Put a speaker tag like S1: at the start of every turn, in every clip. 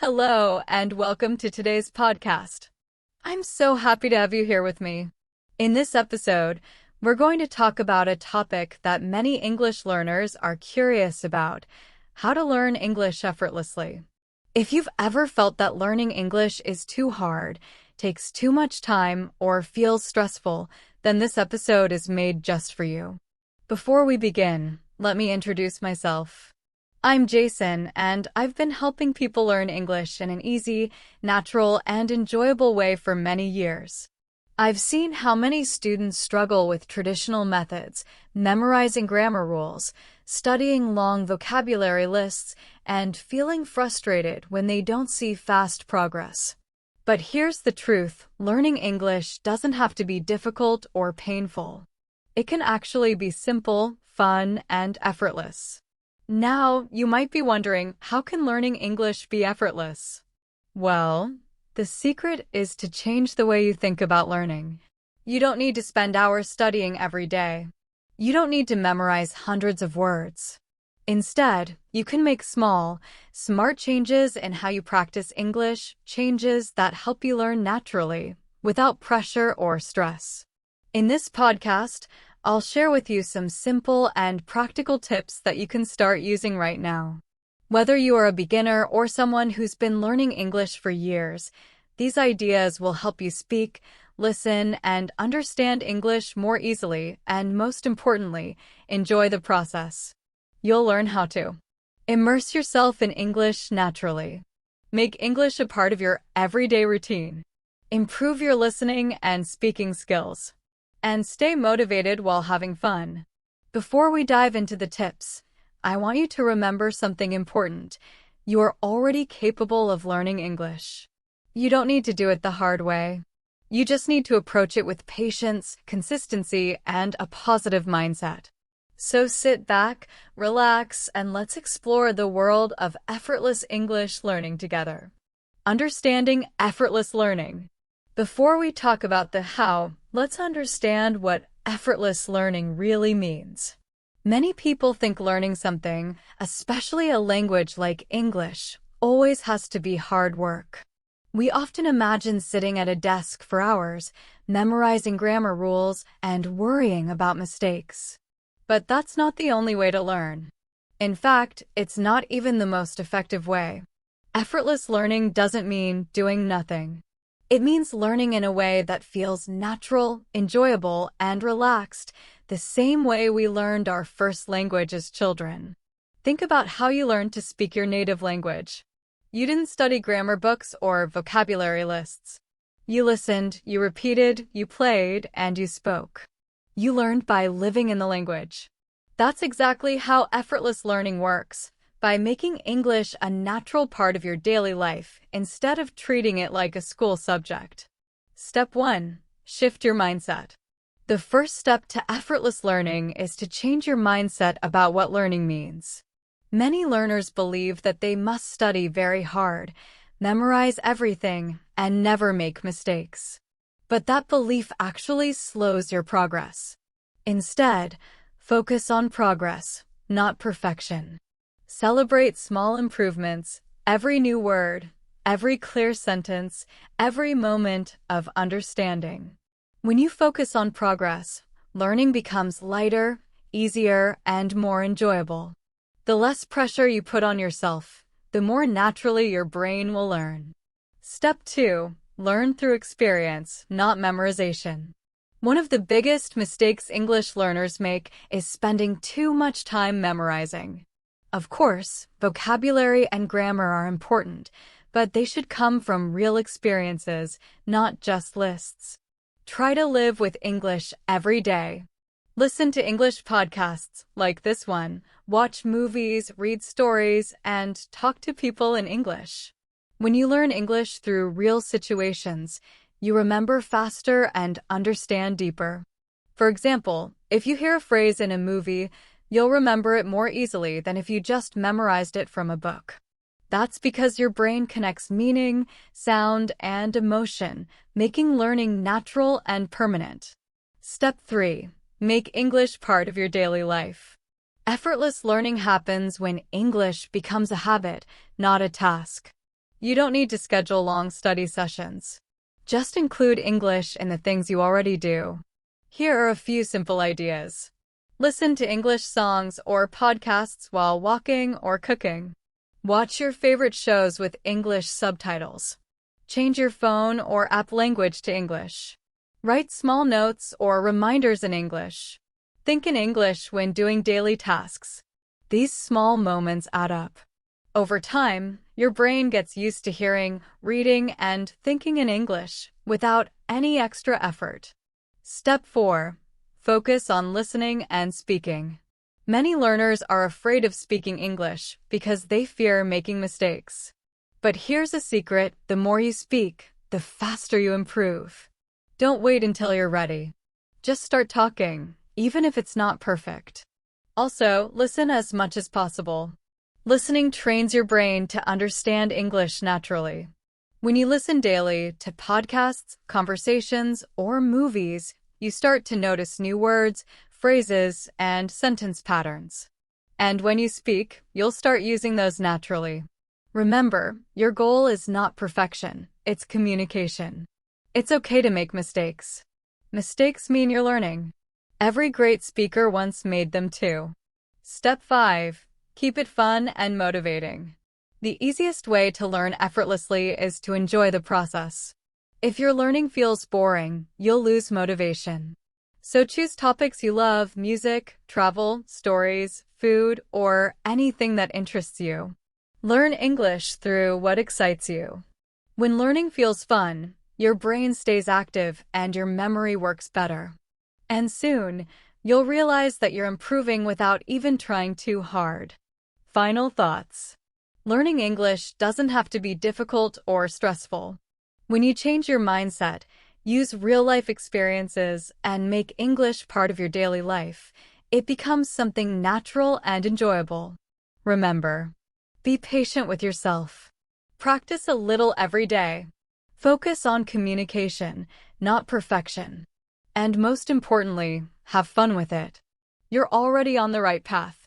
S1: Hello, and welcome to today's podcast. I'm so happy to have you here with me. In this episode, we're going to talk about a topic that many English learners are curious about: how to learn English effortlessly. If you've ever felt that learning English is too hard, takes too much time, or feels stressful, then this episode is made just for you. Before we begin, let me introduce myself. I'm Jason, and I've been helping people learn English in an easy, natural, and enjoyable way for many years. I've seen how many students struggle with traditional methods, memorizing grammar rules, studying long vocabulary lists, and feeling frustrated when they don't see fast progress. But here's the truth: learning English doesn't have to be difficult or painful. It can actually be simple, fun, and effortless. Now, you might be wondering, how can learning English be effortless? Well, the secret is to change the way you think about learning. You don't need to spend hours studying every day. You don't need to memorize hundreds of words. Instead, you can make small, smart changes in how you practice English, changes that help you learn naturally, without pressure or stress. In this podcast, I'll share with you some simple and practical tips that you can start using right now. Whether you are a beginner or someone who's been learning English for years, these ideas will help you speak, listen, and understand English more easily, and most importantly, enjoy the process. You'll learn how to immerse yourself in English naturally, make English a part of your everyday routine, improve your listening and speaking skills, and stay motivated while having fun. Before we dive into the tips, I want you to remember something important. You are already capable of learning English. You don't need to do it the hard way. You just need to approach it with patience, consistency, and a positive mindset. So sit back, relax, and let's explore the world of effortless English learning together. Understanding effortless learning. Before we talk about the how, let's understand what effortless learning really means. Many people think learning something, especially a language like English, always has to be hard work. We often imagine sitting at a desk for hours, memorizing grammar rules, and worrying about mistakes. But that's not the only way to learn. In fact, it's not even the most effective way. Effortless learning doesn't mean doing nothing. It means learning in a way that feels natural, enjoyable, and relaxed, the same way we learned our first language as children. Think about how you learned to speak your native language. You didn't study grammar books or vocabulary lists. You listened, you repeated, you played, and you spoke. You learned by living in the language. That's exactly how effortless learning works. By making English a natural part of your daily life instead of treating it like a school subject. Step 1. Shift your mindset. The first step to effortless learning is to change your mindset about what learning means. Many learners believe that they must study very hard, memorize everything, and never make mistakes. But that belief actually slows your progress. Instead, focus on progress, not perfection. Celebrate small improvements, every new word, every clear sentence, every moment of understanding. When you focus on progress, learning becomes lighter, easier, and more enjoyable. The less pressure you put on yourself, the more naturally your brain will learn. Step 2. Learn through experience, not memorization. One of the biggest mistakes English learners make is spending too much time memorizing. Of course, vocabulary and grammar are important, but they should come from real experiences, not just lists. Try to live with English every day. Listen to English podcasts like this one, watch movies, read stories, and talk to people in English. When you learn English through real situations, you remember faster and understand deeper. For example, if you hear a phrase in a movie, you'll remember it more easily than if you just memorized it from a book. That's because your brain connects meaning, sound, and emotion, making learning natural and permanent. Step 3. Make English part of your daily life. Effortless learning happens when English becomes a habit, not a task. You don't need to schedule long study sessions. Just include English in the things you already do. Here are a few simple ideas. Listen to English songs or podcasts while walking or cooking. Watch your favorite shows with English subtitles. Change your phone or app language to English. Write small notes or reminders in English. Think in English when doing daily tasks. These small moments add up. Over time, your brain gets used to hearing, reading, and thinking in English without any extra effort. Step 4. Focus on listening and speaking. Many learners are afraid of speaking English because they fear making mistakes. But here's a secret: the more you speak, the faster you improve. Don't wait until you're ready. Just start talking, even if it's not perfect. Also, listen as much as possible. Listening trains your brain to understand English naturally. When you listen daily to podcasts, conversations, or movies, you start to notice new words, phrases, and sentence patterns. And when you speak, you'll start using those naturally. Remember, your goal is not perfection, it's communication. It's okay to make mistakes. Mistakes mean you're learning. Every great speaker once made them too. Step 5. Keep it fun and motivating. The easiest way to learn effortlessly is to enjoy the process. If your learning feels boring, you'll lose motivation. So choose topics you love: music, travel, stories, food, or anything that interests you. Learn English through what excites you. When learning feels fun, your brain stays active and your memory works better. And soon, you'll realize that you're improving without even trying too hard. Final thoughts. Learning English doesn't have to be difficult or stressful. When you change your mindset, use real-life experiences, and make English part of your daily life, it becomes something natural and enjoyable. Remember, be patient with yourself. Practice a little every day. Focus on communication, not perfection. And most importantly, have fun with it. You're already on the right path.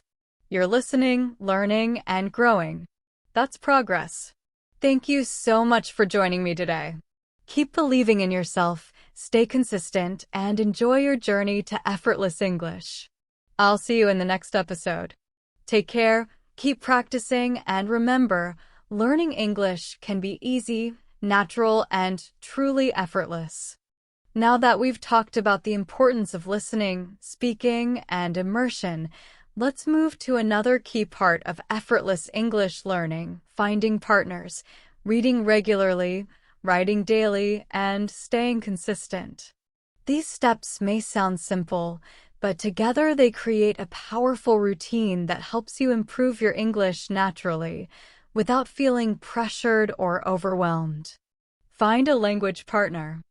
S1: You're listening, learning, and growing. That's progress. Thank you so much for joining me today. Keep believing in yourself, stay consistent, and enjoy your journey to effortless English. I'll see you in the next episode. Take care, keep practicing, and remember, learning English can be easy, natural, and truly effortless. Now that we've talked about the importance of listening, speaking, and immersion, let's move to another key part of effortless English learning: finding partners, reading regularly, writing daily, and staying consistent. These steps may sound simple, but together they create a powerful routine that helps you improve your English naturally, without feeling pressured or overwhelmed. Find a language partner.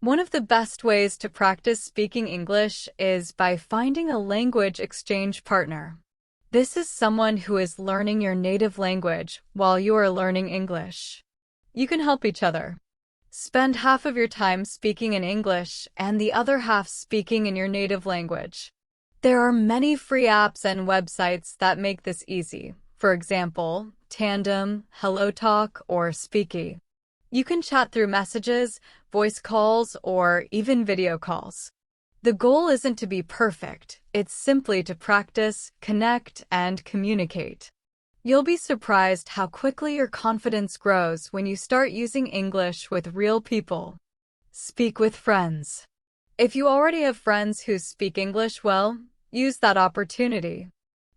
S1: One of the best ways to practice speaking English is by finding a language exchange partner. This is someone who is learning your native language while you are learning English. You can help each other. Spend half of your time speaking in English and the other half speaking in your native language. There are many free apps and websites that make this easy. For example, Tandem, HelloTalk, or Speaky. You can chat through messages, voice calls, or even video calls. The goal isn't to be perfect, it's simply to practice, connect, and communicate. You'll be surprised how quickly your confidence grows when you start using English with real people. Speak with friends. If you already have friends who speak English well, use that opportunity.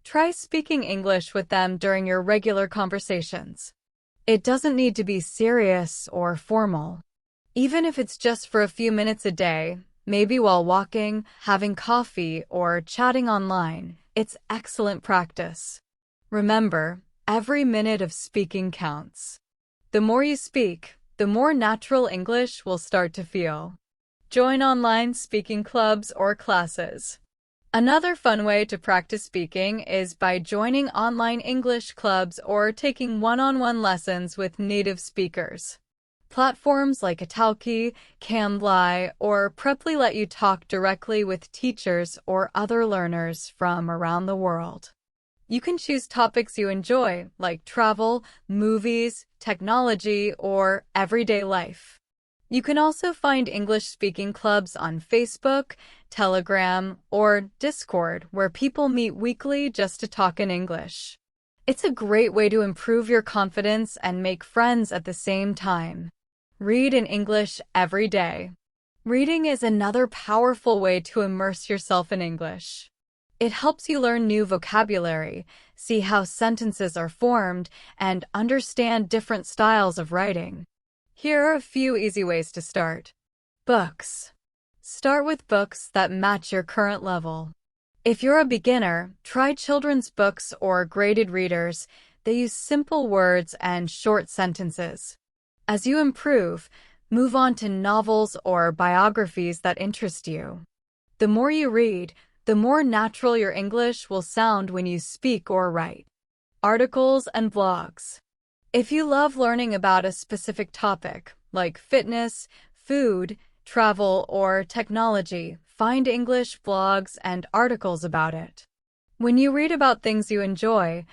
S1: Try speaking English with them during your regular conversations. It doesn't need to be serious or formal. Even if it's just for a few minutes a day, maybe while walking, having coffee, or chatting online, it's excellent practice. Remember, every minute of speaking counts. The more you speak, the more natural English will start to feel. Join online speaking clubs or classes. Another fun way to practice speaking is by joining online English clubs or taking one-on-one lessons with native speakers. Platforms like Italki, Cambly, or Preply let you talk directly with teachers or other learners from around the world. You can choose topics you enjoy, like travel, movies, technology, or everyday life. You can also find English speaking clubs on Facebook, Telegram, or Discord where people meet weekly just to talk in English. It's a great way to improve your confidence and make friends at the same time. Read in English every day. Reading is another powerful way to immerse yourself in English. It helps you learn new vocabulary, see how sentences are formed, and understand different styles of writing. Here are a few easy ways to start. Books. Start with books that match your current level. If you're a beginner, try children's books or graded readers. They use simple words and short sentences. As you improve, move on to novels or biographies that interest you. The more you read, the more natural your English will sound when you speak or write. Articles and blogs. If you love learning about a specific topic, like fitness, food, travel, or technology, find English blogs and articles about it. When you read about things you enjoy,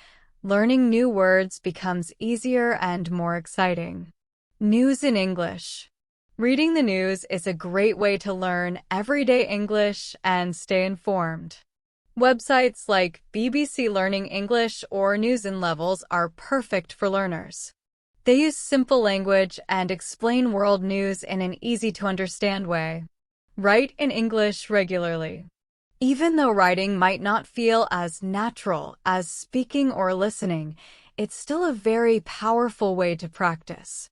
S1: learning new words becomes easier and more exciting. News in English. Reading the news is a great way to learn everyday English and stay informed. Websites like BBC Learning English or News in Levels are perfect for learners. They use simple language and explain world news in an easy-to-understand way. Write in English regularly. Even though writing might not feel as natural as speaking or listening, it's still a very powerful way to practice.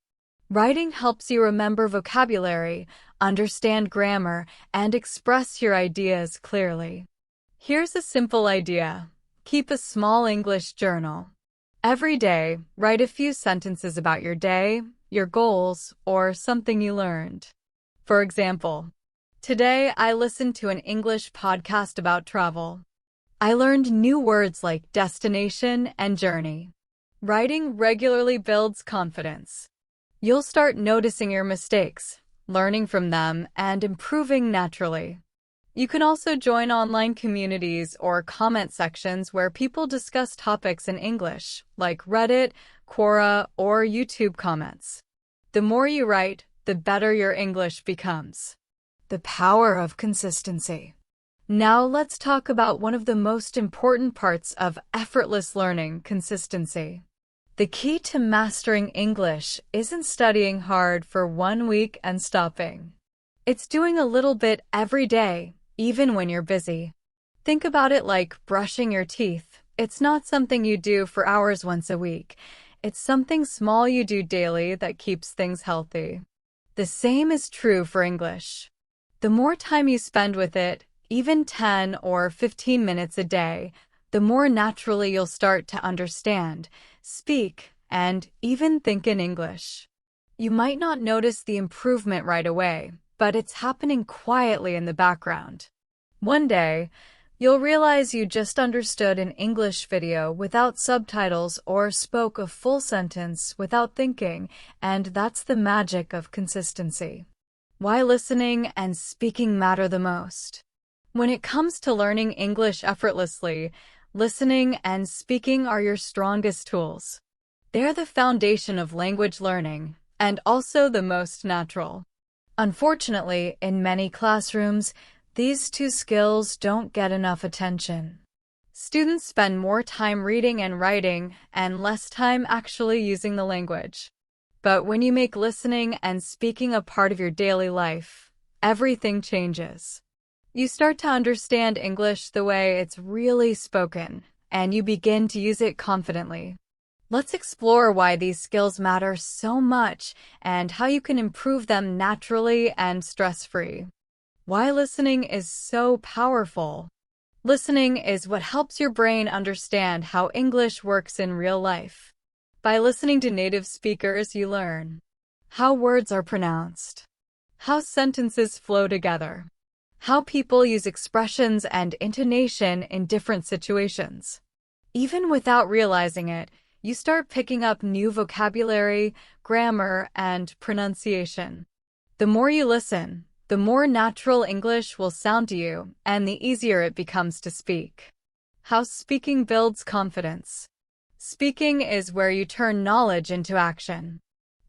S1: Writing helps you remember vocabulary, understand grammar, and express your ideas clearly. Here's a simple idea. Keep a small English journal. Every day, write a few sentences about your day, your goals, or something you learned. For example, today I listened to an English podcast about travel. I learned new words like destination and journey. Writing regularly builds confidence. You'll start noticing your mistakes, learning from them, and improving naturally. You can also join online communities or comment sections where people discuss topics in English, like Reddit, Quora, or YouTube comments. The more you write, the better your English becomes. The power of consistency. Now let's talk about one of the most important parts of effortless learning: consistency. The key to mastering English isn't studying hard for 1 week and stopping. It's doing a little bit every day, even when you're busy. Think about it like brushing your teeth. It's not something you do for hours once a week. It's something small you do daily that keeps things healthy. The same is true for English. The more time you spend with it, even 10 or 15 minutes a day, the more naturally you'll start to understand, speak, and even think in English. You might not notice the improvement right away, but it's happening quietly in the background. One day, you'll realize you just understood an English video without subtitles or spoke a full sentence without thinking, and that's the magic of consistency. Why listening and speaking matter the most. When it comes to learning English effortlessly, listening and speaking are your strongest tools. They're the foundation of language learning, and also the most natural. Unfortunately, in many classrooms, these two skills don't get enough attention. Students spend more time reading and writing and less time actually using the language. But when you make listening and speaking a part of your daily life, everything changes. You start to understand English the way it's really spoken, and you begin to use it confidently. Let's explore why these skills matter so much and how you can improve them naturally and stress-free. Why listening is so powerful. Listening is what helps your brain understand how English works in real life. By listening to native speakers, you learn how words are pronounced, how sentences flow together, how people use expressions and intonation in different situations. Even without realizing it, you start picking up new vocabulary, grammar, and pronunciation. The more you listen, the more natural English will sound to you, and the easier it becomes to speak. How speaking builds confidence. Speaking is where you turn knowledge into action.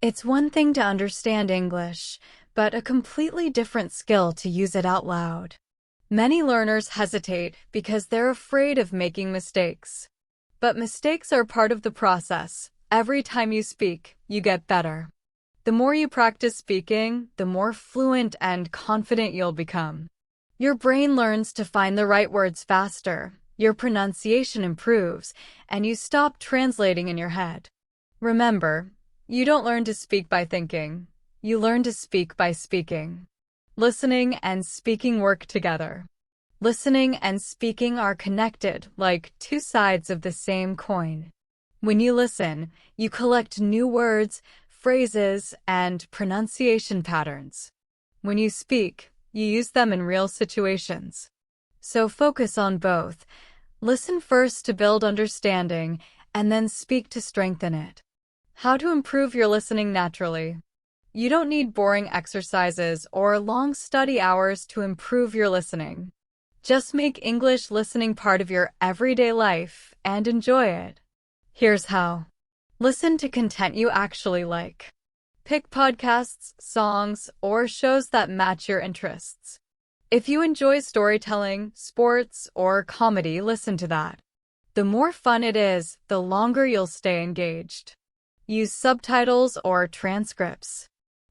S1: It's one thing to understand English, but a completely different skill to use it out loud. Many learners hesitate because they're afraid of making mistakes. But mistakes are part of the process. Every time you speak, you get better. The more you practice speaking, the more fluent and confident you'll become. Your brain learns to find the right words faster, your pronunciation improves, and you stop translating in your head. Remember, you don't learn to speak by thinking. You learn to speak by speaking. Listening and speaking work together. Listening and speaking are connected like two sides of the same coin. When you listen, you collect new words, phrases, and pronunciation patterns. When you speak, you use them in real situations. So focus on both. Listen first to build understanding, and then speak to strengthen it. How to improve your listening naturally. You don't need boring exercises or long study hours to improve your listening. Just make English listening part of your everyday life and enjoy it. Here's how. Listen to content you actually like. Pick podcasts, songs, or shows that match your interests. If you enjoy storytelling, sports, or comedy, listen to that. The more fun it is, the longer you'll stay engaged. Use subtitles or transcripts.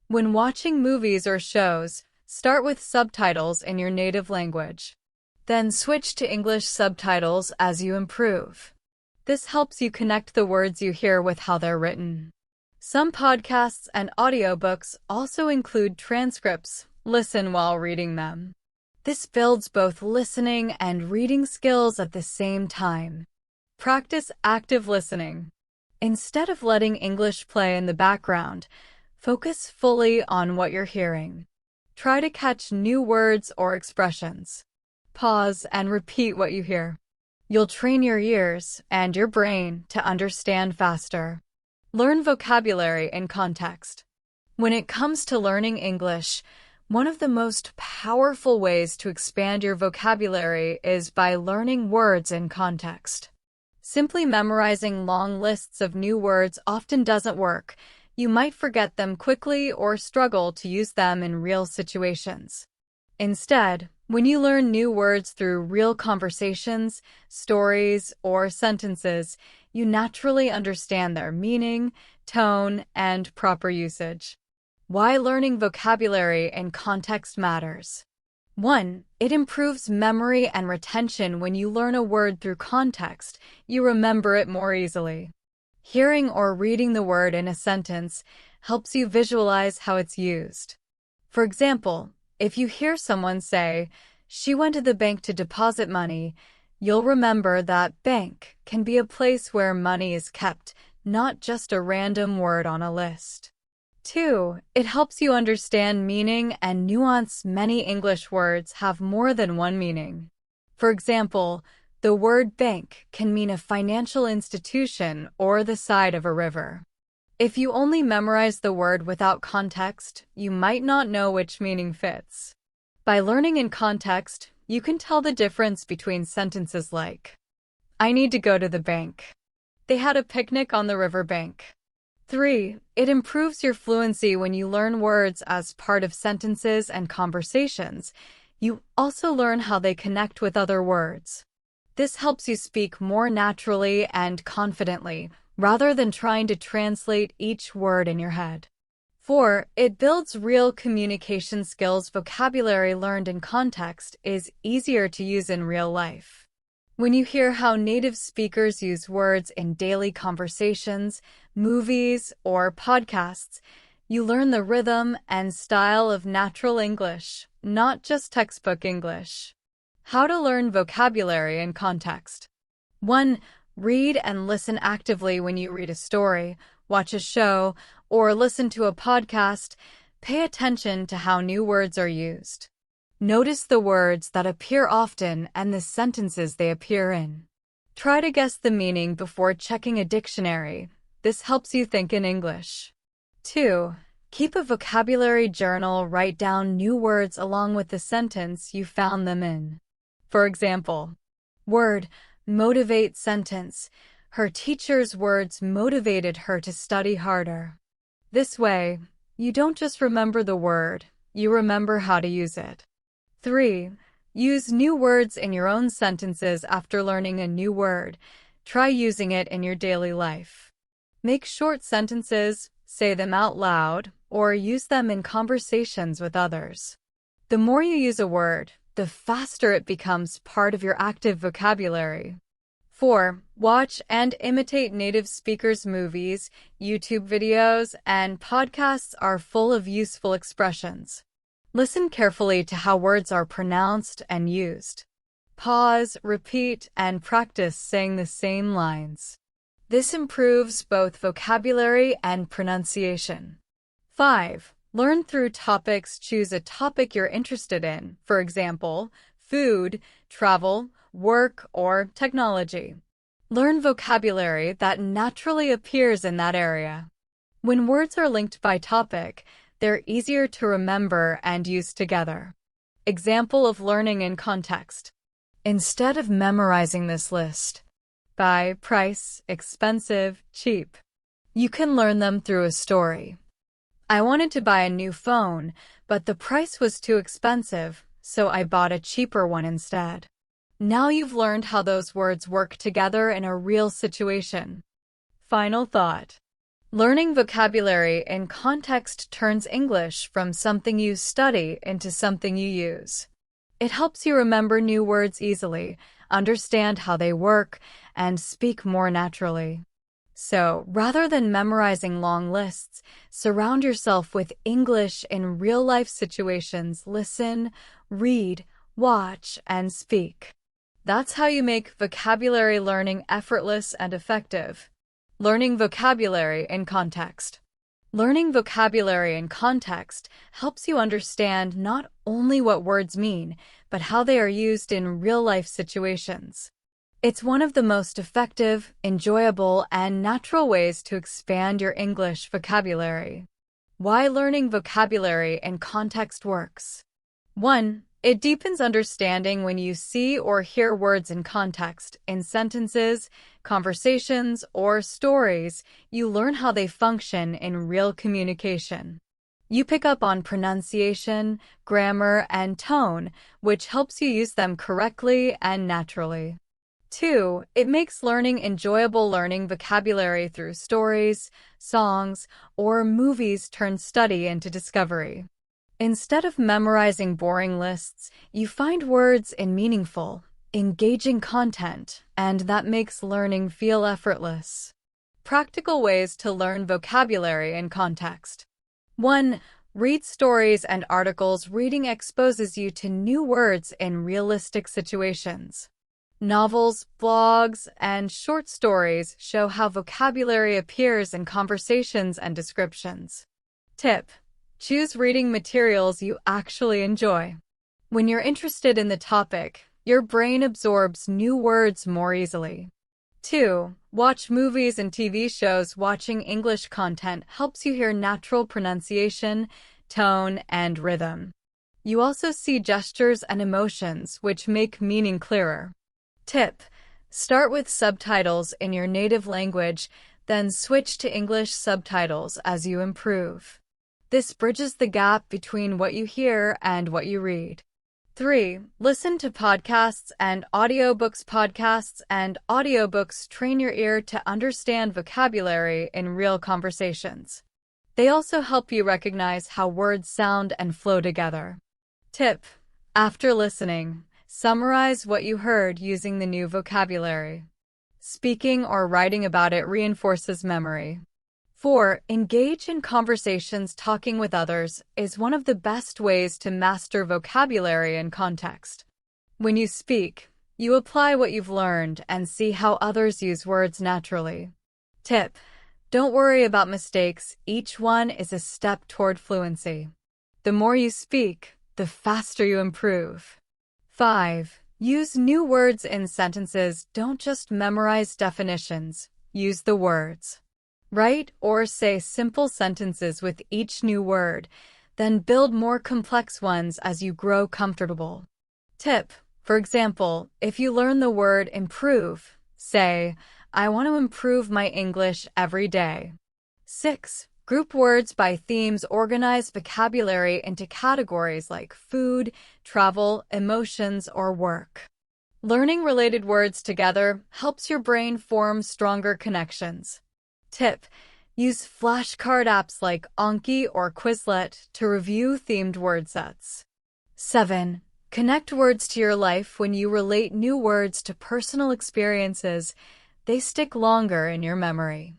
S1: When watching movies or shows, start with subtitles in your native language. Then switch to English subtitles as you improve. This helps you connect the words you hear with how they're written. Some podcasts and audiobooks also include transcripts. Listen while reading them. This builds both listening and reading skills at the same time. Practice active listening. Instead of letting English play in the background, focus fully on what you're hearing. Try to catch new words or expressions. Pause and repeat what you hear. You'll train your ears and your brain to understand faster. Learn vocabulary in context. When it comes to learning English, one of the most powerful ways to expand your vocabulary is by learning words in context. Simply memorizing long lists of new words often doesn't work. You might forget them quickly or struggle to use them in real situations. Instead, when you learn new words through real conversations, stories, or sentences, you naturally understand their meaning, tone, and proper usage. Why learning vocabulary in context matters. 1. It improves memory and retention. When you learn a word through context, you remember it more easily. Hearing or reading the word in a sentence helps you visualize how it's used. For example, if you hear someone say, "She went to the bank to deposit money," you'll remember that bank can be a place where money is kept, not just a random word on a list. 2. It helps you understand meaning and nuance. Many English words have more than one meaning. For example, the word bank can mean a financial institution or the side of a river. If you only memorize the word without context, you might not know which meaning fits. By learning in context, you can tell the difference between sentences like, "I need to go to the bank. They had a picnic on the riverbank." 3. It improves your fluency. When you learn words as part of sentences and conversations, you also learn how they connect with other words. This helps you speak more naturally and confidently, rather than trying to translate each word in your head. 4. It builds real communication skills. Vocabulary learned in context is easier to use in real life. When you hear how native speakers use words in daily conversations, movies, or podcasts, you learn the rhythm and style of natural English, not just textbook English. How to learn vocabulary in context. 1. Read and listen actively. When you read a story, watch a show, or listen to a podcast, pay attention to how new words are used. Notice the words that appear often and the sentences they appear in. Try to guess the meaning before checking a dictionary. This helps you think in English. 2. Keep a vocabulary journal. Write down new words along with the sentence you found them in. For example, word, motivate sentence. Her teacher's words motivated her to study harder. This way, you don't just remember the word, you remember how to use it. 3. Use new words in your own sentences after learning a new word. Try using it in your daily life. Make short sentences, say them out loud, or use them in conversations with others. The more you use a word, the faster it becomes part of your active vocabulary. 4. Watch and imitate native speakers. Movies, YouTube videos, and podcasts are full of useful expressions. Listen carefully to how words are pronounced and used. Pause, repeat, and practice saying the same lines. This improves both vocabulary and pronunciation. 5. Learn through topics. Choose a topic you're interested in, for example, food, travel, work, or technology. Learn vocabulary that naturally appears in that area. When words are linked by topic, they're easier to remember and use together. Example of learning in context. Instead of memorizing this list, buy, price, expensive, cheap, you can learn them through a story. I wanted to buy a new phone, but the price was too expensive, so I bought a cheaper one instead. Now you've learned how those words work together in a real situation. Final thought. Learning vocabulary in context turns English from something you study into something you use. It helps you remember new words easily, understand how they work, and speak more naturally. So, rather than memorizing long lists, surround yourself with English in real-life situations. Listen, read, watch, and speak. That's how you make vocabulary learning effortless and effective. Learning vocabulary in context. Learning vocabulary in context helps you understand not only what words mean, but how they are used in real-life situations. It's one of the most effective, enjoyable, and natural ways to expand your English vocabulary. Why learning vocabulary in context works. 1. It deepens understanding when you see or hear words in context, in sentences, conversations, or stories. You learn how they function in real communication. You pick up on pronunciation, grammar, and tone, which helps you use them correctly and naturally. 2. It makes learning enjoyable. Learning vocabulary through stories, songs, or movies turns study into discovery. Instead of memorizing boring lists, you find words in meaningful, engaging content, and that makes learning feel effortless. Practical ways to learn vocabulary in context. 1. Read stories and articles. Reading exposes you to new words in realistic situations. Novels, blogs, and short stories show how vocabulary appears in conversations and descriptions. Tip. Choose reading materials you actually enjoy. When you're interested in the topic, your brain absorbs new words more easily. 2. Watch movies and TV shows. Watching English content helps you hear natural pronunciation, tone, and rhythm. You also see gestures and emotions, which make meaning clearer. Tip. Start with subtitles in your native language, then switch to English subtitles as you improve. This bridges the gap between what you hear and what you read. 3. Listen to podcasts and audiobooks. Podcasts and audiobooks train your ear to understand vocabulary in real conversations. They also help you recognize how words sound and flow together. Tip. After listening, summarize what you heard using the new vocabulary. Speaking or writing about it reinforces memory. 4. Engage in conversations. Talking with others is one of the best ways to master vocabulary in context. When you speak, you apply what you've learned and see how others use words naturally. Tip. Don't worry about mistakes. Each one is a step toward fluency. The more you speak, the faster you improve. 5. Use new words in sentences. Don't just memorize definitions. Use the words. Write or say simple sentences with each new word, then build more complex ones as you grow comfortable. Tip. For example, if you learn the word improve, say, I want to improve my English every day. 6. Group words by themes. Organize vocabulary into categories like food, travel, emotions, or work. Learning related words together helps your brain form stronger connections. Tip: use flashcard apps like Anki or Quizlet to review themed word sets. 7. Connect words to your life. When you relate new words to personal experiences, they stick longer in your memory.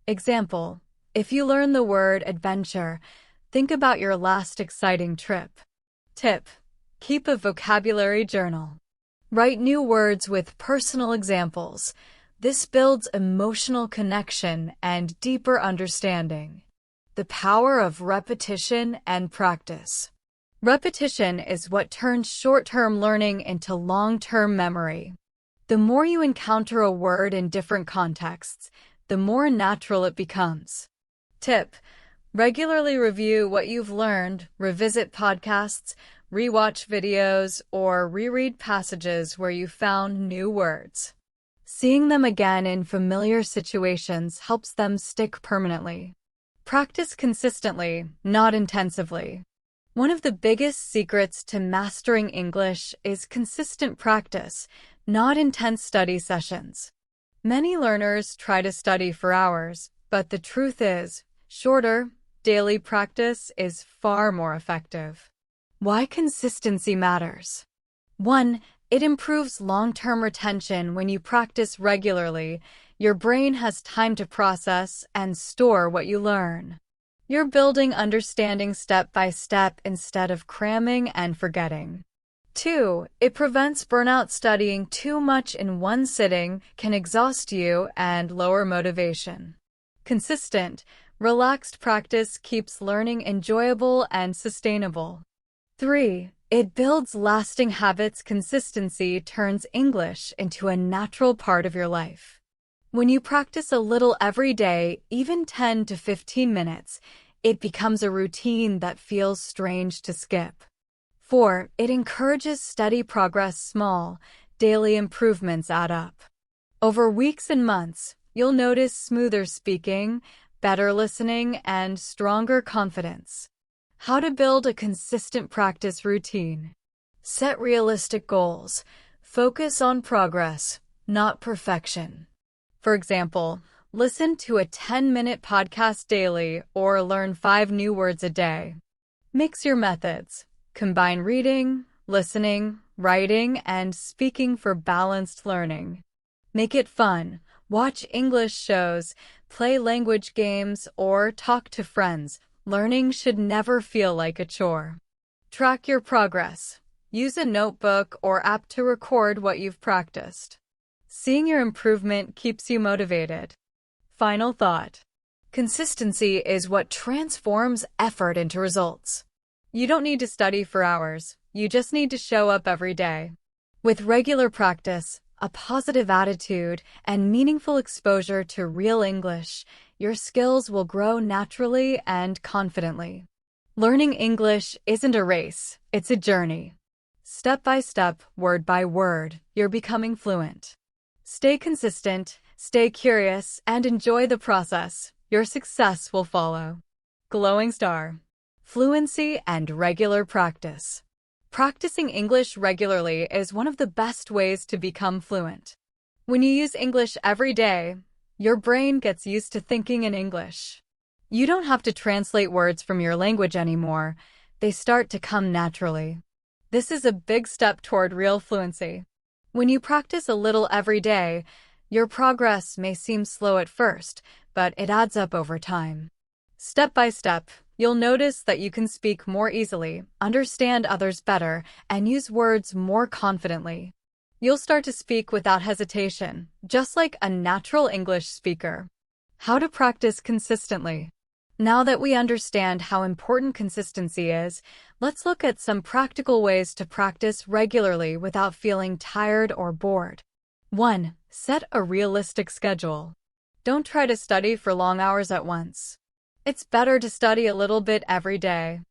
S1: Example: if you learn the word adventure, think about your last exciting trip. Tip: keep a vocabulary journal. Write new words with personal examples. This builds emotional connection and deeper understanding. The power of repetition and practice. Repetition is what turns short-term learning into long-term memory. The more you encounter a word in different contexts, the more natural it becomes. Tip: regularly review what you've learned, revisit podcasts, rewatch videos, or reread passages where you found new words. Seeing them again in familiar situations helps them stick permanently. Practice consistently, not intensively. One of the biggest secrets to mastering English is consistent practice, not intense study sessions. Many learners try to study for hours, but the truth is, shorter, daily practice is far more effective. Why consistency matters. 1. It improves long-term retention. When you practice regularly, your brain has time to process and store what you learn. You're building understanding step by step instead of cramming and forgetting. 2. It prevents burnout. Studying too much in one sitting can exhaust you and lower motivation. Consistent, relaxed practice keeps learning enjoyable and sustainable. 3. It builds lasting habits. Consistency turns English into a natural part of your life. When you practice a little every day, even 10 to 15 minutes, it becomes a routine that feels strange to skip. 4. It encourages steady progress. Small, daily improvements add up. Over weeks and months, you'll notice smoother speaking, better listening, and stronger confidence. How to build a consistent practice routine. Set realistic goals. Focus on progress, not perfection. For example, listen to a 10-minute podcast daily or learn 5 new words a day. Mix your methods. Combine reading, listening, writing, and speaking for balanced learning. Make it fun. Watch English shows, play language games, or talk to friends. Learning should never feel like a chore. Track your progress. Use a notebook or app to record what you've practiced. Seeing your improvement keeps you motivated. Final thought. Consistency is what transforms effort into results. You don't need to study for hours. You just need to show up every day. With regular practice, a positive attitude, and meaningful exposure to real English, your skills will grow naturally and confidently. Learning English isn't a race, it's a journey. Step by step, word by word, you're becoming fluent. Stay consistent, stay curious, and enjoy the process. Your success will follow. Glowing star. Fluency and regular practice. Practicing English regularly is one of the best ways to become fluent. When you use English every day, your brain gets used to thinking in English. You don't have to translate words from your language anymore. They start to come naturally. This is a big step toward real fluency. When you practice a little every day, your progress may seem slow at first, but it adds up over time. Step by step, you'll notice that you can speak more easily, understand others better, and use words more confidently. You'll start to speak without hesitation, just like a natural English speaker. How to practice consistently. Now that we understand how important consistency is, let's look at some practical ways to practice regularly without feeling tired or bored. 1. Set a realistic schedule. Don't try to study for long hours at once. It's better to study a little bit every day.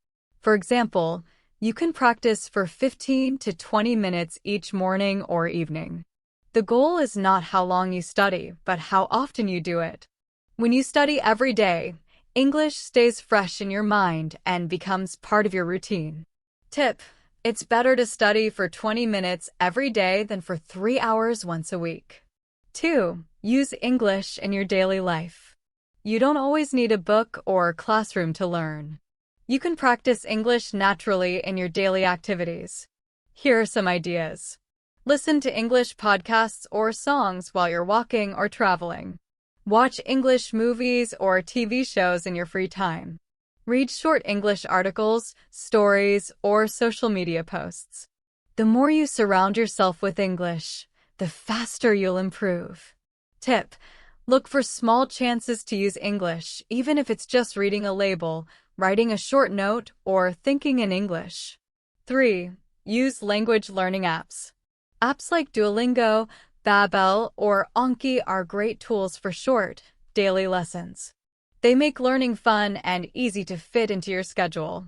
S1: For example, you can practice for 15 to 20 minutes each morning or evening. The goal is not how long you study, but how often you do it. When you study every day, English stays fresh in your mind and becomes part of your routine. Tip: it's better to study for 20 minutes every day than for 3 hours once a week. 2. Use English in your daily life. You don't always need a book or classroom to learn. You can practice English naturally in your daily activities. Here are some ideas. Listen to English podcasts or songs while you're walking or traveling. Watch English movies or TV shows in your free time. Read short English articles, stories, or social media posts. The more you surround yourself with English, the faster you'll improve. Tip: look for small chances to use English, even if it's just reading a label, writing a short note, or thinking in English. 3. Use language learning apps. Apps like Duolingo, Babbel, or Anki are great tools for short, daily lessons. They make learning fun and easy to fit into your schedule.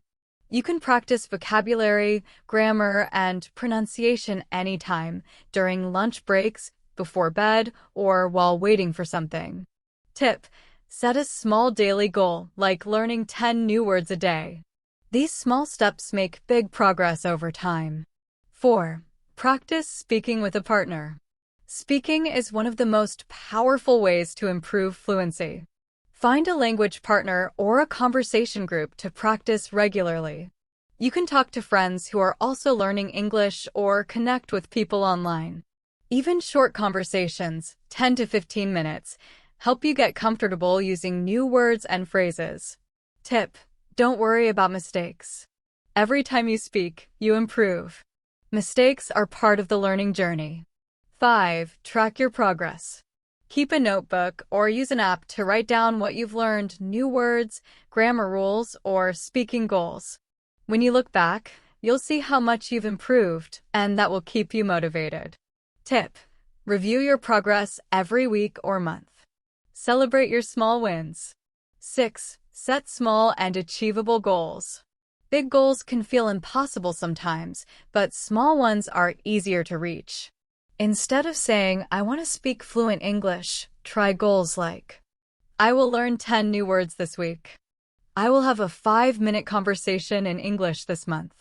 S1: You can practice vocabulary, grammar, and pronunciation anytime, during lunch breaks, before bed, or while waiting for something. Tip: set a small daily goal, like learning 10 new words a day. These small steps make big progress over time. 4. Practice speaking with a partner. Speaking is one of the most powerful ways to improve fluency. Find a language partner or a conversation group to practice regularly. You can talk to friends who are also learning English or connect with people online. Even short conversations, 10 to 15 minutes, help you get comfortable using new words and phrases. Tip: don't worry about mistakes. Every time you speak, you improve. Mistakes are part of the learning journey. 5. Track your progress. Keep a notebook or use an app to write down what you've learned, new words, grammar rules, or speaking goals. When you look back, you'll see how much you've improved, and that will keep you motivated. Tip: review your progress every week or month. Celebrate your small wins. 6. Set small and achievable goals. Big goals can feel impossible sometimes, but small ones are easier to reach. Instead of saying, "I want to speak fluent English," try goals like, "I will learn 10 new words this week." "I will have a 5-minute conversation in English this month."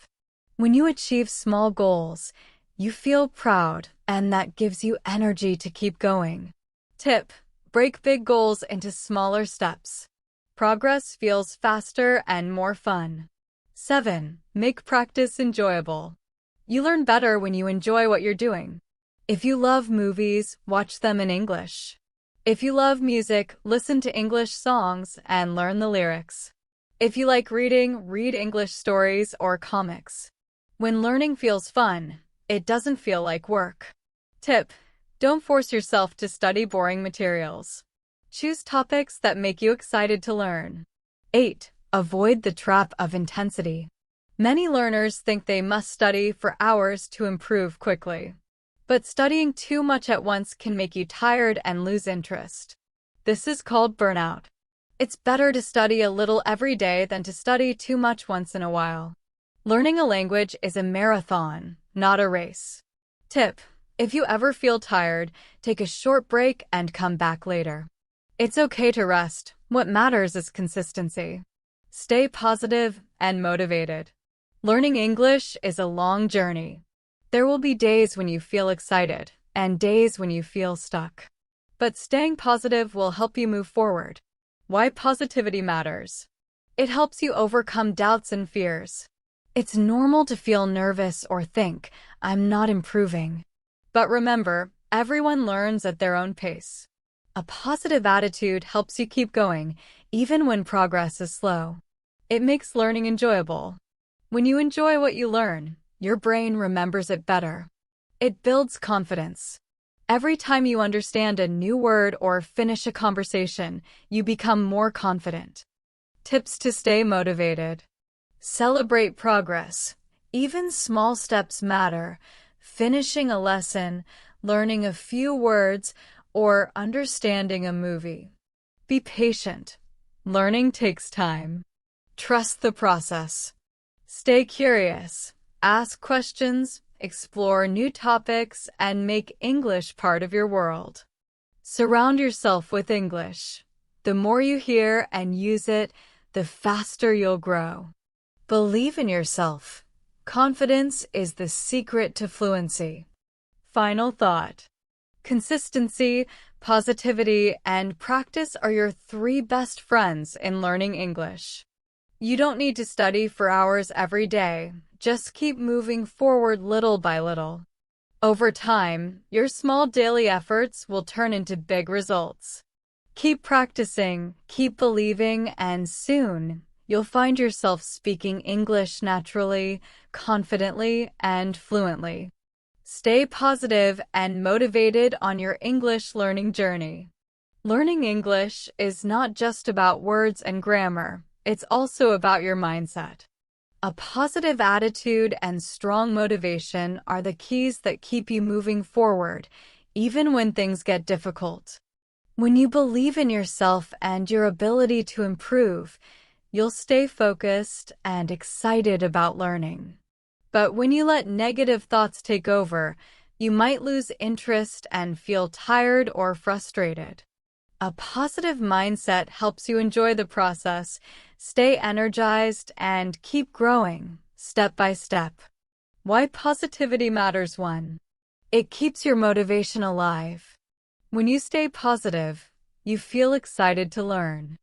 S1: When you achieve small goals, you feel proud, and that gives you energy to keep going. Tip: break big goals into smaller steps. Progress feels faster and more fun. 7. Make practice enjoyable. You learn better when you enjoy what you're doing. If you love movies, watch them in English. If you love music, listen to English songs and learn the lyrics. If you like reading, read English stories or comics. When learning feels fun, it doesn't feel like work. Tip: don't force yourself to study boring materials. Choose topics that make you excited to learn. 8. Avoid the trap of intensity. Many learners think they must study for hours to improve quickly. But studying too much at once can make you tired and lose interest. This is called burnout. It's better to study a little every day than to study too much once in a while. Learning a language is a marathon, not a race. Tip: if you ever feel tired, take a short break and come back later. It's okay to rest. What matters is consistency. Stay positive and motivated. Learning English is a long journey. There will be days when you feel excited and days when you feel stuck. But staying positive will help you move forward. Why positivity matters. It helps you overcome doubts and fears. It's normal to feel nervous or think, "I'm not improving." But remember, everyone learns at their own pace. A positive attitude helps you keep going, even when progress is slow. It makes learning enjoyable. When you enjoy what you learn, your brain remembers it better. It builds confidence. Every time you understand a new word or finish a conversation, you become more confident. Tips to stay motivated. Celebrate progress. Even small steps matter. Finishing a lesson, learning a few words, or understanding a movie. Be patient. Learning takes time. Trust the process. Stay curious. Ask questions. explore new topics, and make English part of your world. Surround yourself with English. The more you hear and use it, the faster you'll grow. Believe in yourself. Confidence is the secret to fluency. Final thought. Consistency, positivity, and practice are your 3 best friends in learning English. You don't need to study for hours every day. Just keep moving forward little by little. Over time, your small daily efforts will turn into big results. Keep practicing, keep believing, and soon, you'll find yourself speaking English naturally, confidently, and fluently. Stay positive and motivated on your English learning journey. Learning English is not just about words and grammar, it's also about your mindset. A positive attitude and strong motivation are the keys that keep you moving forward, even when things get difficult. When you believe in yourself and your ability to improve, you'll stay focused and excited about learning. But when you let negative thoughts take over, you might lose interest and feel tired or frustrated. A positive mindset helps you enjoy the process, stay energized, and keep growing, step by step. Why positivity matters. 1. It keeps your motivation alive. When you stay positive, you feel excited to learn.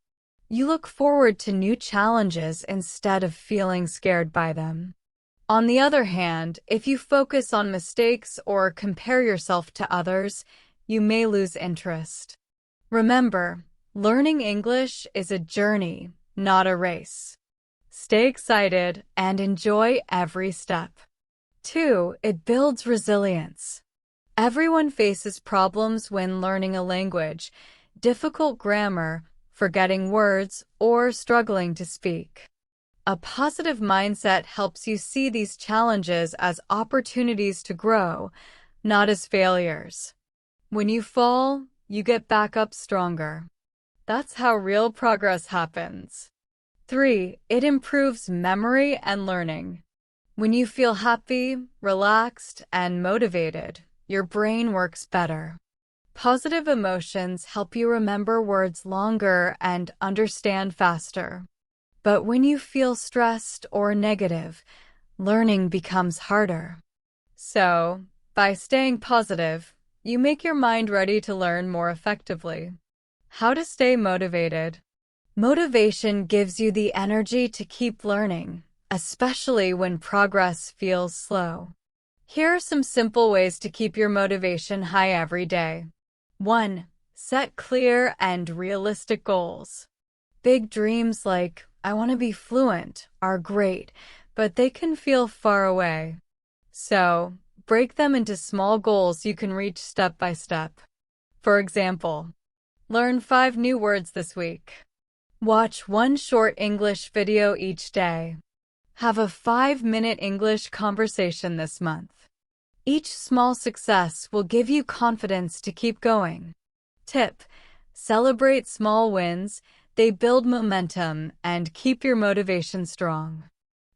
S1: You look forward to new challenges instead of feeling scared by them. On the other hand, if you focus on mistakes or compare yourself to others, you may lose interest. Remember, learning English is a journey, not a race. Stay excited and enjoy every step. 2. It builds resilience. Everyone faces problems when learning a language, difficult grammar, forgetting words, or struggling to speak. A positive mindset helps you see these challenges as opportunities to grow, not as failures. When you fall, you get back up stronger. That's how real progress happens. 3. It improves memory and learning. When you feel happy, relaxed, and motivated, your brain works better. Positive emotions help you remember words longer and understand faster. But when you feel stressed or negative, learning becomes harder. So, by staying positive, you make your mind ready to learn more effectively. How to stay motivated. Motivation gives you the energy to keep learning, especially when progress feels slow. Here are some simple ways to keep your motivation high every day. 1. Set clear and realistic goals. Big dreams like, I want to be fluent, are great, but they can feel far away. So, break them into small goals you can reach step by step. For example, learn 5 new words this week. Watch 1 short English video each day. Have a 5-minute English conversation this month. Each small success will give you confidence to keep going. Tip: celebrate small wins. They build momentum and keep your motivation strong.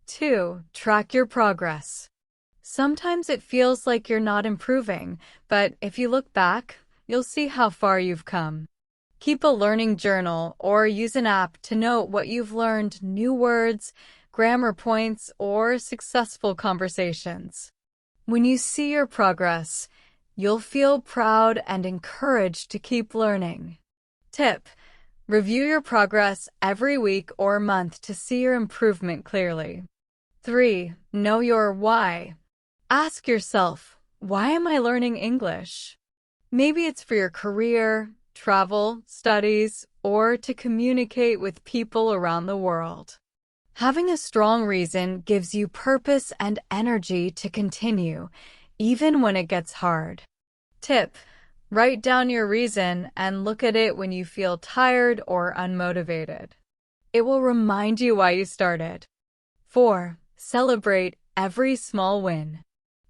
S1: 2. Track your progress. Sometimes it feels like you're not improving, but if you look back, you'll see how far you've come. Keep a learning journal or use an app to note what you've learned, new words, grammar points, or successful conversations. When you see your progress, you'll feel proud and encouraged to keep learning. Tip: review your progress every week or month to see your improvement clearly. 3. Know your why. Ask yourself, why am I learning English? Maybe it's for your career, travel, studies, or to communicate with people around the world. Having a strong reason gives you purpose and energy to continue, even when it gets hard. Tip: write down your reason and look at it when you feel tired or unmotivated. It will remind you why you started. 4. Celebrate every small win.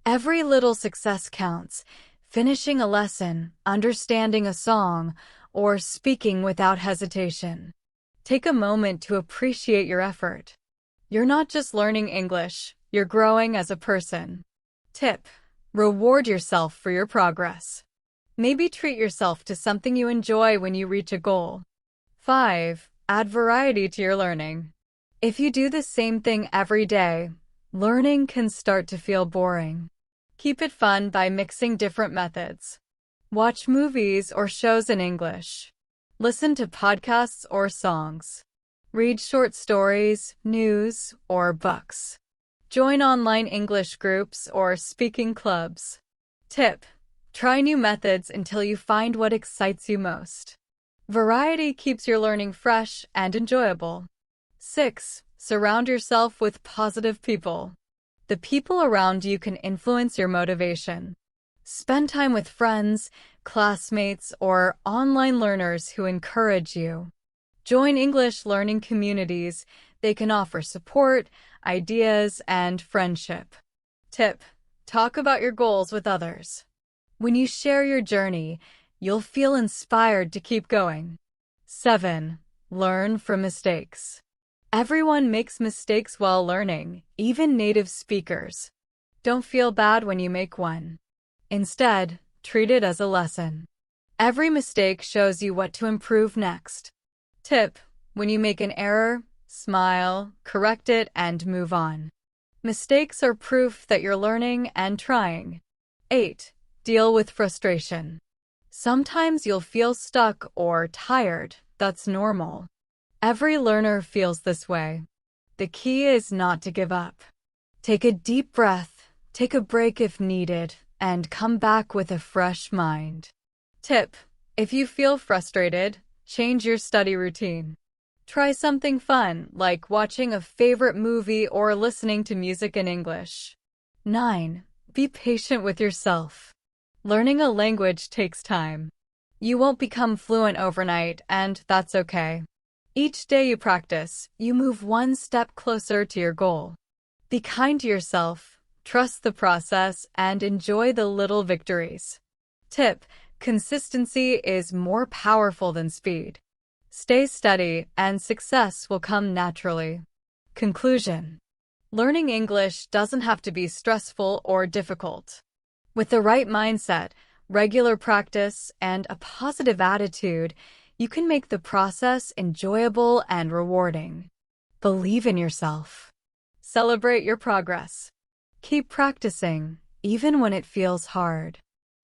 S1: Every little success counts. Finishing a lesson, understanding a song, or speaking without hesitation. Take a moment to appreciate your effort. You're not just learning English, you're growing as a person. Tip: reward yourself for your progress. Maybe treat yourself to something you enjoy when you reach a goal. 5. Add variety to your learning. If you do the same thing every day, learning can start to feel boring. Keep it fun by mixing different methods. Watch movies or shows in English. Listen to podcasts or songs. Read short stories, news, or books. Join online English groups or speaking clubs. Tip: try new methods until you find what excites you most. Variety keeps your learning fresh and enjoyable. 6. Surround yourself with positive people. The people around you can influence your motivation. Spend time with friends, classmates, or online learners who encourage you. Join English learning communities. They can offer support, ideas, and friendship. Tip: talk about your goals with others. When you share your journey, you'll feel inspired to keep going. 7. Learn from mistakes. Everyone makes mistakes while learning, even native speakers. Don't feel bad when you make one. Instead, treat it as a lesson. Every mistake shows you what to improve next. Tip: when you make an error, smile, correct it, and move on. Mistakes are proof that you're learning and trying. 8. Deal with frustration. Sometimes you'll feel stuck or tired. That's normal. Every learner feels this way. The key is not to give up. Take a deep breath, take a break if needed, and come back with a fresh mind. Tip: if you feel frustrated, change your study routine. Try something fun, like watching a favorite movie or listening to music in English. 9. Be patient with yourself. Learning a language takes time. You won't become fluent overnight, and that's okay. Each day you practice, you move one step closer to your goal. Be kind to yourself, trust the process, and enjoy the little victories. Tip: consistency is more powerful than speed. Stay steady, and success will come naturally. Conclusion: learning English doesn't have to be stressful or difficult. With the right mindset, regular practice, and a positive attitude, you can make the process enjoyable and rewarding. Believe in yourself. Celebrate your progress. Keep practicing, even when it feels hard.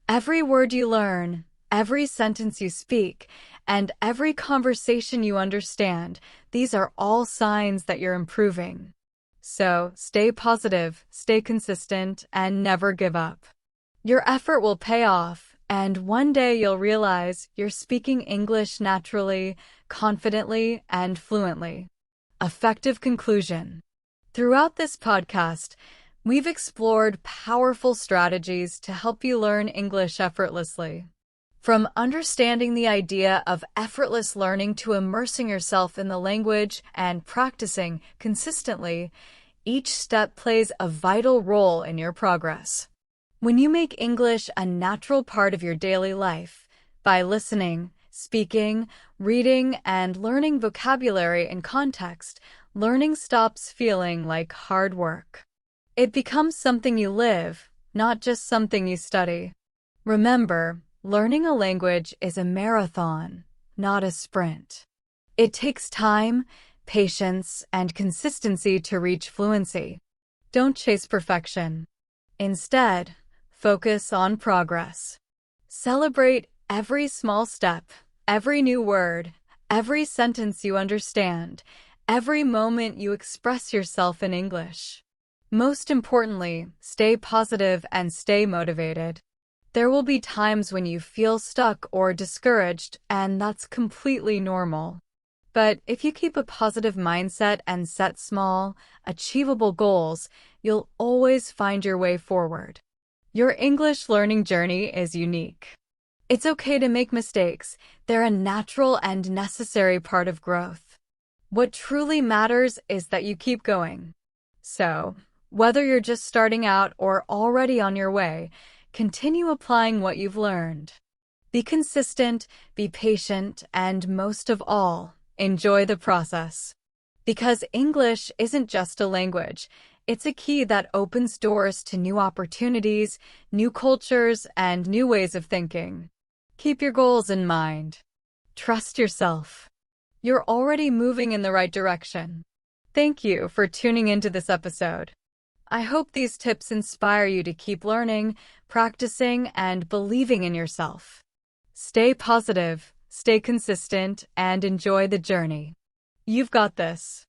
S1: Every word you learn, every sentence you speak, and every conversation you understand, these are all signs that you're improving. So, stay positive, stay consistent, and never give up. Your effort will pay off, and one day you'll realize you're speaking English naturally, confidently, and fluently. Effective conclusion. Throughout this podcast, we've explored powerful strategies to help you learn English effortlessly. From understanding the idea of effortless learning to immersing yourself in the language and practicing consistently, each step plays a vital role in your progress. When you make English a natural part of your daily life, by listening, speaking, reading, and learning vocabulary in context, learning stops feeling like hard work. It becomes something you live, not just something you study. Remember, learning a language is a marathon, not a sprint. It takes time, patience, and consistency to reach fluency. Don't chase perfection. Instead, focus on progress. Celebrate every small step, every new word, every sentence you understand, every moment you express yourself in English. Most importantly, stay positive and stay motivated. There will be times when you feel stuck or discouraged, and that's completely normal. But if you keep a positive mindset and set small, achievable goals, you'll always find your way forward. Your English learning journey is unique. It's okay to make mistakes. They're a natural and necessary part of growth. What truly matters is that you keep going. So, whether you're just starting out or already on your way, continue applying what you've learned. Be consistent, be patient, and most of all, enjoy the process. Because English isn't just a language, It's a key that opens doors to new opportunities, new cultures, and new ways of thinking. Keep your goals in mind. Trust yourself. You're already moving in the right direction. Thank you for tuning into this episode. I hope these tips inspire you to keep learning, practicing, and believing in yourself. Stay positive, stay consistent, and enjoy the journey. You've got this.